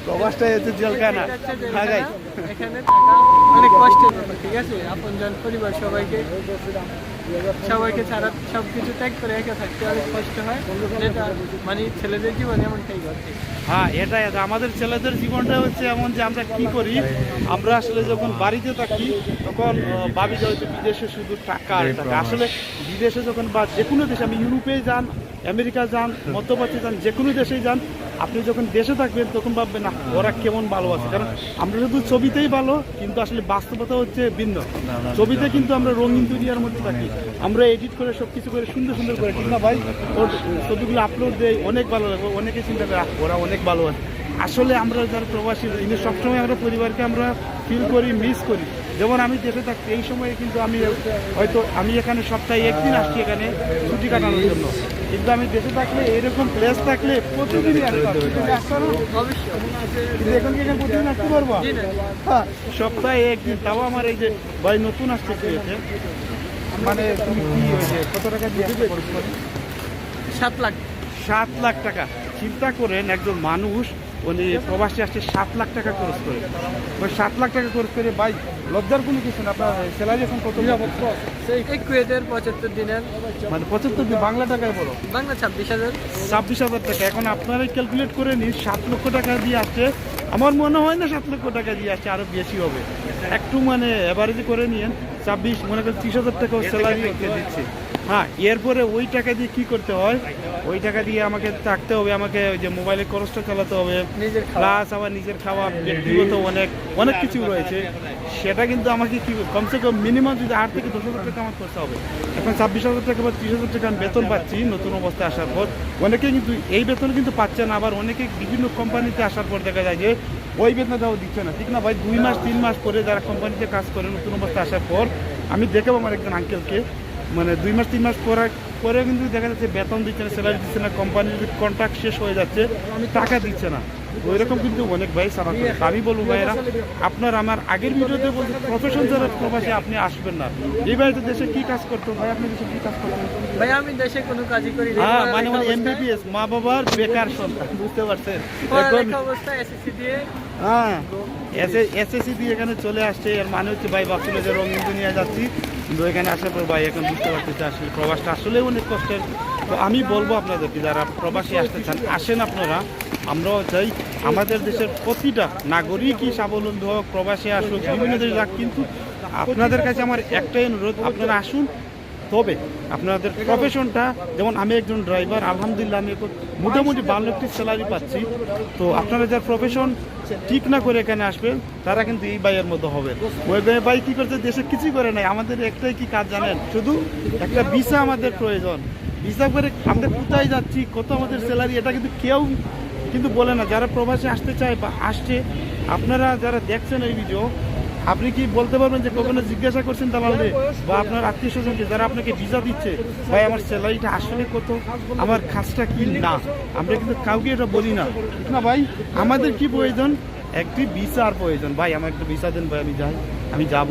প্রবাসটাই হচ্ছে জেলখানা। এখানে থাকা অনেক কষ্টের ব্যাপার, ঠিক আছে? আপনজন পরিবার সবাইকে ছাড়া সবকিছু ত্যাগ করে একা থাকতে অনেক কষ্ট হয়, যেটা মানে ছেলেদের জীবন এমনটাই ঘটে। হ্যাঁ, এটাই আমাদের ছেলেদের জীবনটা হচ্ছে এমন যে আমরা কি করি, আমরা আসলে যখন বাড়িতে থাকি তখন ভাবি যে হয়তো বিদেশে শুধু টাকা আর টাকা। আসলে বিদেশে যখন বা যে কোনো দেশে, আমি ইউরোপে যান, আমেরিকা যান, মধ্যপ্রাচ্যে যান, যে কোনো দেশেই যান, আপনি যখন দেশে থাকবেন তখন ভাববেন না ওরা কেমন ভালো আছে। কারণ আমরা শুধু ছবিতেই ভালো, কিন্তু আসলে বাস্তবতা হচ্ছে ভিন্ন। ছবিতে কিন্তু আমরা রঙিন দুনিয়ার মধ্যে থাকি, আমরা এডিট করে সব কিছু করে সুন্দর সুন্দর করে, ঠিক না ভাই? ওর ছবিগুলো আপলোড দেয়, অনেক ভালো লাগবে, অনেকে চিন্তা করে ওরা অনেক ভালো আছে। আসলে আমরা যারা প্রবাসী, কিন্তু সবসময় আমরা পরিবারকে আমরা ফিল করি, মিস করি। যেমন আমি দেশে থাকছি এই সময়ে কিন্তু আমি এখানে সপ্তাহে একদিন আসছি এখানে ছুটি কাটানোর জন্য, কিন্তু আমি দেশে থাকলে এরকম প্লেস থাকলে প্রতিদিনই আসতাম। কিন্তু এখন কি এখানে প্রতিদিন আসতে পারবো? হ্যাঁ, সপ্তাহে একদিন। তাও আমার এই যে ভাই নতুন আসছে পেয়েছে, মানে তুমি কি হয়েছে কত টাকা দিয়ে 7 লাখ টাকা। চিন্তা করেন, একজন মানুষ উনি প্রবাসী আসছে 7 লাখ টাকা খরচ করে। ওই 7 লাখ টাকা খরচ করে ভাই লজ্জার কোনো কিছু না। আপনার স্যালারি এখন কত? কুয়েতের 75 দিনের, মানে 75 দিন বাংলা টাকায় বলো, বাংলা 26,000 টাকা। এখন আপনারাই ক্যালকুলেট করে নিন, 7 লক্ষ টাকা দিয়ে আসছে। আমার মনে হয় না 7 লক্ষ টাকা দিয়ে আসছে, আরো বেশি হবে। একটু মানে এভারেজ করে নিয়েন, 26 মনে করেন 30,000 টাকা স্যালারি দিচ্ছে। হ্যাঁ, এরপরে ওই টাকা দিয়ে কি করতে হয়? ওই টাকা দিয়ে আমাকে থাকতে হবে, আমাকে ওই যে মোবাইলের খরচটা চালাতে হবে, প্লাস আমার নিজের খাওয়া, ব্যক্তিগত অনেক কিছু রয়েছে। সেটা কিন্তু আমাকে কি কমসে কম মিনিমাম যদি 8 থেকে 10,000 টাকা আমার করতে হবে। এখন 26,000 টাকা বা 30,000 টাকা আমি বেতন পাচ্ছি নতুন অবস্থায় আসার পর। অনেকে কিন্তু এই বেতন কিন্তু পাচ্ছে না, আবার অনেকে বিভিন্ন কোম্পানিতে আসার পর দেখা যায় যে ওই বেতনটাও দিচ্ছে না, ঠিক না ভাই? 2 মাস 3 মাস পরে যারা কোম্পানিতে কাজ করে নতুন অবস্থায় আসার পর, আমি দেখাবো আমার একজন আঙ্কেলকে, মানে 2 মাস 3 মাস পরে কিন্তু দেখা যাচ্ছে বেতন দিচ্ছে না, স্যালারি দিচ্ছে না, কোম্পানির কন্ট্রাক্ট শেষ হয়ে যাচ্ছে, টাকা দিচ্ছে না। ওইরকম কিন্তু অনেক ভাই সারা করে। আমি বলবো ভাইরা, আপনার আমার আগের ভিডিওতে বলতে প্রফেশন যারা প্রবাসী আপনি আসবেন না। এই বাড়িতে দেশে কি কাজ করতো ভাই? আপনি দেশে কি কাজ করতেন? ভাই আমি দেশে কোনো কাজই করি না। হ্যাঁ, মানে এমবিবিএস, মা বাবার বেকার সন্তান, বুঝতে পারছেন? এখন অবস্থা এসএসসি দিয়ে, হ্যাঁ এসএসসি দিয়ে এখানে চলে আসছে। এর মানে হচ্ছে ভাই ভাবছিল যে রঙিন দুনিয়া যাচ্ছি, কিন্তু এখানে আসার পর ভাই এখন বুঝতে পারতেছে আসলে প্রবাসটা আসলে অনেক কষ্টের। তো আমি বলবো আপনাদেরকে, যারা প্রবাসী আসতে চান আসেন আপনারা। আমরাও চাই আমাদের দেশের প্রতিটা নাগরিকই স্বাবলম্বী হোক, প্রবাসী আসুক, বিভিন্ন দেশে যাক, কিন্তু আপনাদের কাছে আমার একটাই অনুরোধ, আপনারা আসুন। তবে আপনাদের প্রফেশনটা, যেমন আমি একজন ড্রাইভার, আলহামদুলিল্লাহ আমি মোটামুটি ভালো একটি স্যালারি পাচ্ছি। তো আপনারা যার প্রফেশন ঠিক না করে এখানে আসবেন, তারা কিন্তু এই ভাইয়ের মতো হবে। ওই ভাই কি করছে, দেশে কিছুই করে নাই। আমাদের একটাই কি কাজ জানেন? শুধু একটা ভিসা আমাদের প্রয়োজন। ভিসা করে আমরা কোথায় যাচ্ছি, কত আমাদের স্যালারি, এটা কিন্তু কেউ কিন্তু বলে না। যারা প্রবাসী আসতে চায় বা আসছে, আপনারা যারা দেখছেন এই ভিডিও, আপনি কি বলতে পারবেন যে কখনো জিজ্ঞাসা করছেন দালালে বা আপনার আত্মীয় স্বজনকে যারা আপনাকে ভিসা দিচ্ছে, ভাই আমার স্যালারিটা আসলে কত, আমার কাজটা কি? না, আমরা কিন্তু কাউকে এটা বলি না, ঠিক না ভাই? আমাদের কি প্রয়োজন? একটি ভিসার প্রয়োজন। ভাই আমার একটা ভিসা দেন, ভাই আমি যাই, আমি যাব,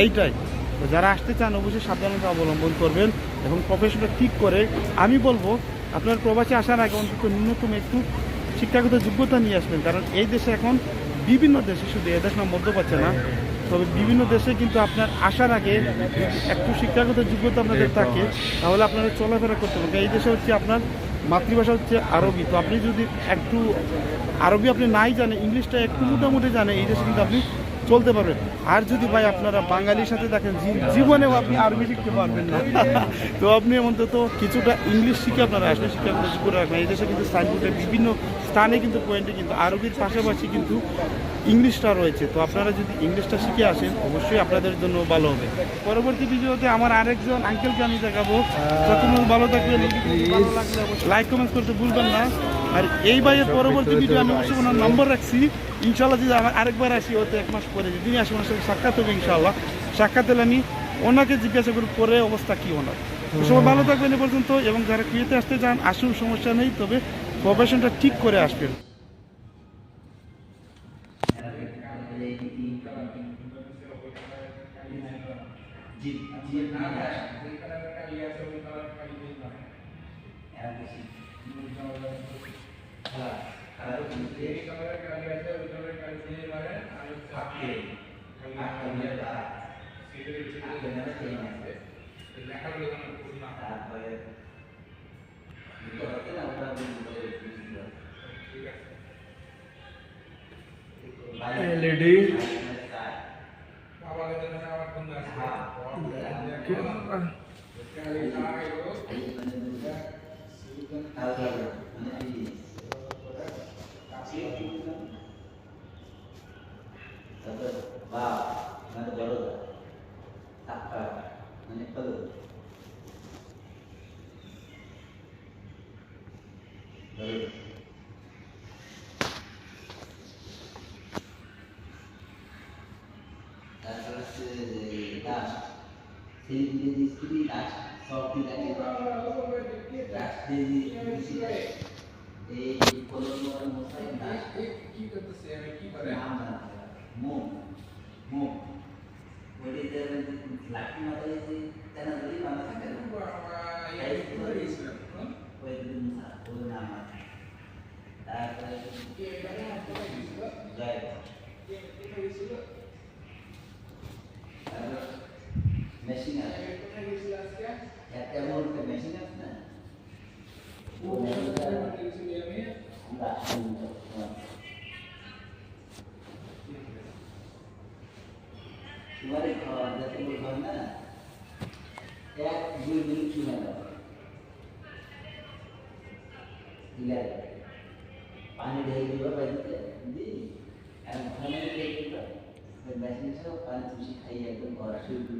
এইটাই। তো যারা আসতে চান অবশ্যই সাবধানতা অবলম্বন করবেন এবং প্রফেশনটা ঠিক করে। আমি বলবো আপনার প্রবাসী আসার আগে অন্তত ন্যূনতম একটু শিক্ষাগত যোগ্যতা নিয়ে আসবেন। কারণ এই দেশে এখন বিভিন্ন দেশে, শুধু এদেশ না, মধ্যপ্রাচ্যে না, তবে বিভিন্ন দেশে কিন্তু আপনার আসার আগে একটু শিক্ষাগত যোগ্যতা আপনাদের থাকে, তাহলে আপনারা চলাফেরা করতে পারবেন। এই দেশে হচ্ছে আপনার মাতৃভাষা হচ্ছে আরবি। তো আপনি যদি একটু আরবি আপনি নাই জানেন, ইংলিশটা একটু মোটামুটি জানেন, এই দেশে কিন্তু আপনি চলতে পারবেন। আর যদি ভাই আপনারা বাঙালির সাথে দেখেন, জীবনেও আপনি আরবি শিখতে পারবেন না। তো আপনি অন্তত কিছুটা ইংলিশ শিখে আপনারা আসলে শিক্ষাগত যোগ্যতা রাখবেন। এই দেশে কিন্তু সাইনবোর্ডে বিভিন্ন স্থানে কিন্তু পয়েন্টে কিন্তু আরবির পাশাপাশি কিন্তু ইংলিশটা রয়েছে। তো আপনারা যদি ইংলিশটা শিখে আসেন অবশ্যই আপনাদের জন্য ভালো হবে। পরবর্তী ভিডিওতে আমার আরেকজন আঙ্কেলকে আমি দেখাবো। তখন ভালো থাকবেন, ভালো লাগলে লাইক কমেন্ট করতে ভুলবেন না। আর এই ভাইয়ের পরবর্তী ভিডিও আমি অবশ্যই ওনার নম্বর রাখছি। ইনশাল্লাহ যদি আমার আরেকবার আসি, হতে 1 মাস পরে যদি আসি, ওনার সাথে সাক্ষাৎ হবে ইনশাল্লাহ। সাক্ষাৎ হলে আমি ওনাকে জিজ্ঞাসা করি পরে অবস্থা কী ওনার। সবাই ভালো থাকবেন এ পর্যন্ত। এবং যারা কুয়েতে আসতে চান আসুন, সমস্যা নেই, তবে প্রফেশনটা ঠিক করে আসবেন। LED মেশিন আছে একটা মধ্যে মেশিন আছে না ও तुम्हारे जैसे वो घर ना एक दो दिन चुना जाता है पानी ढेर दिया बैठते दी एंड खाने के लिए तो मशीन से पानी खुशी खाई एकदम और शुरू